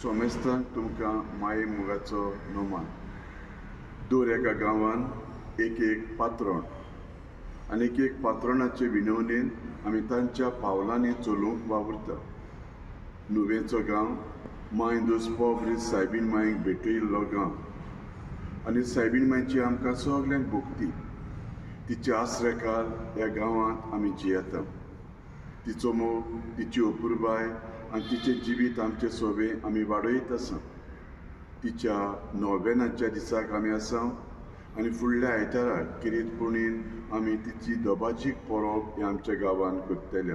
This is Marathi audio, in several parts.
सोमेस्तांक तुमकां माये मोगाचो नोमान. दर एका गांवांत एक पात्रोण आनी एक पात्रोणाचे विनवणेन आमी तांच्या पावलांनी चलूंक वावुरता. नुवेंचो गांव माय दोस पोब्रीस सायबीण मायक भेटयिल्लो गांव आनी सायबीण मायची आमकां सगल्यांक भोगती. तिचे आसरेकाल ह्या गांवांत आमी जियेता. तिचो मोग, तिची अपुरबाय आनी तिचें जिवीत आमचे सोबे आमी वाडयत आसा. तिच्या नोवेनाच्या दिसाक आमी आसा आनी फुडल्या आयताराक किरीतपणीन आमी तिची दोबाजीक परब हे आमच्या गांवांत करतले.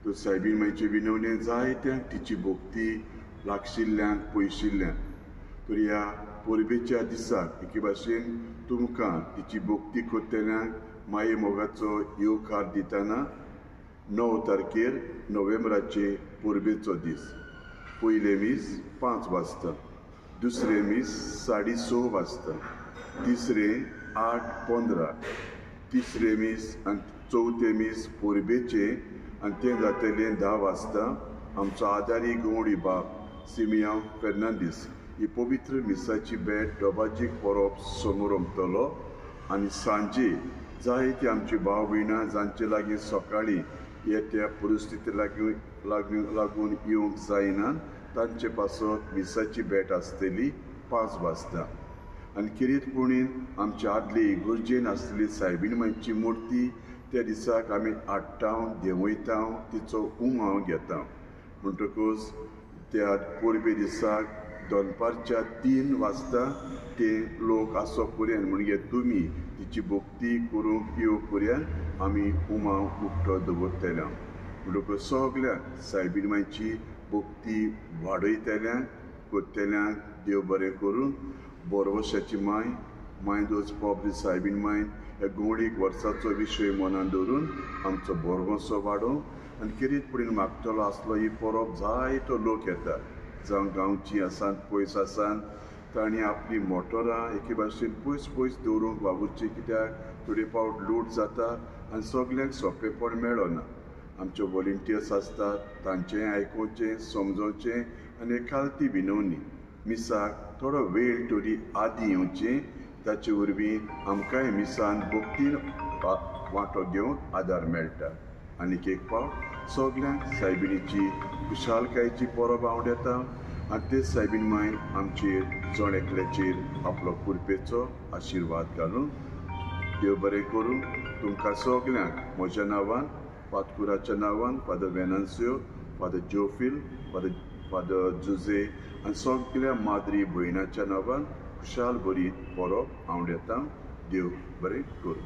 तर सायबीण मायचे विनवणेन जायत्यांक तिची भोगती लागशिल्ल्यांक पयशिल्ल्यांक. तर ह्या परबेच्या दिसाक एके भाशेन तुमकां तिची भोगती करतल्यांक माये मोगाचो येवकार दितना 9 तारखेर नोव्हेंबराचे परबेचो दीस. पयले मीस 5 वाजता, दुसरे मीस 6:30 वाजता, तिसरे 8:15, तिसरे मीस आनी चवथे मीस परबेचे आनी तें जातलें 10 वाजता. आमचो आदारी गवंडी बाब सिमियांव फेर्नांदीस ही पवित्र मिसाची भेट दोबाजीक परब समोर उमटलो आनी सांजे जायती आमची भाव भयणां जांचे लागीं सकाळीं येत्या परिस्थिती लागून येवंक जायना तांचे पासत मिसाची भेट आसतली 5 वाजता. आनी किरीतपणीन आमच्या आदले इगर्जेन आसलेली सायबीण मायची मुर्ती त्या दिसाक आमी हाडटा, देंवयता, तिचो उमाव घेता. म्हणटकूच त्या परबे दिसाक दनपारच्या 3 वाजता ते लोक आसो पर्यंत म्हणजे तुमी तिची भोगती करूंक येव पर्यंत आमी उमाव उक्तो दवरतले. म्हणटकूच सगळ्यांक सायबीण मायची भोगती वाडयतल्यांक करतल्यांक देव बरें करून. बोरवशाची माय दोस पोब्रीस सायबीण माय ह्या गवंडीक वर्साचो विशय मनान दवरून आमचो बोरवोसो वाडोवं आनी किरीतपणीन मागतलो आसलो ही परब जायतो लोक येता, जावं गांवची आसात पयस आसात. तांणी आपली मोटरां एके भाशेन पयस दवरूंक वावुरची, कित्याक थोडे फावट लूट जाता आनी सगल्यांक सोंपेपण मेळना. आमचे वॉलिंटियर्स आसतात, तांचेंय आयकुचें, समजोवचें आनी खालती विनवणी मिसाक थोडो वेळ थोडी आदीं येवचें. ताचे वरवीं आमकांय मिसान भोगतीन वांटो घेवंक आदार मेळटा. आनीक एक फावट सगल्यांक सायबिणीची खुशालकायेची परब आवडटा आनी ते सायबीण माय आमचेर जण एकल्याचेर आपलो कृपेचो आशिर्वाद घालून. देव बरें करूं. तुमकां सगल्यांक म्हज्या नांवान, पातकुराच्या नांवान, father Venancio, father Jofil, father Jose आनी सगळ्या माद्री भयणाच्या नांवान खुशाल बरी परब आवडटा. देव बरें करूं.